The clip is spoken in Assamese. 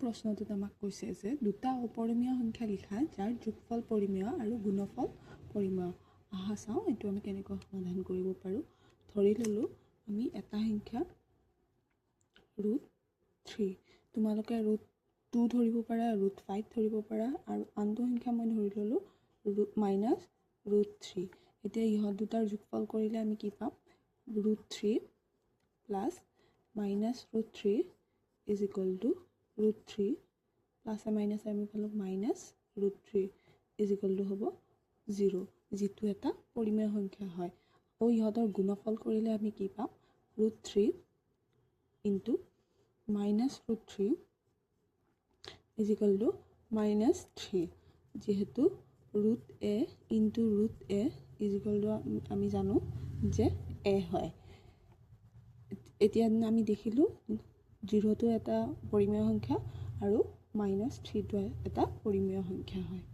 প্ৰশ্নটোত আমাক কৈছে যে দুটা অপৰিমেয় সংখ্যা লিখা যাৰ যোগফল পৰিমেয় আৰু গুণফল পৰিমেয়। আহা চাওঁ এইটো আমি কেনেকৈ সমাধান কৰিব পাৰোঁ। ধৰি ল'লোঁ আমি এটা সংখ্যা √3, তোমালোকে √2 ধৰিব পাৰা, √5 ধৰিব পাৰা, আৰু আনটো সংখ্যা মই ধৰি ল'লোঁ -√3। এতিয়া ইহঁত দুটাৰ যোগফল কৰিলে আমি কি পাম? √3 plus -√3 is equal to √3 plus minus আমি পালোঁ -√3 ইজ ইকুৱেল টু হ'ব 0, যিটো এটা পৰিমেয় সংখ্যা হয়। আৰু ইহঁতৰ গুণফল কৰিলে আমি কি পাম? √3 ইনটু -√3 ইজ ইকুৱেল টু -3, যিহেতু √a into √a is equal to আমি জানো যে a হয়। এতিয়া আমি দেখিলোঁ 0টো এটা পৰিমেয় সংখ্যা আৰু -3টো এটা পৰিমেয় সংখ্যা হয়।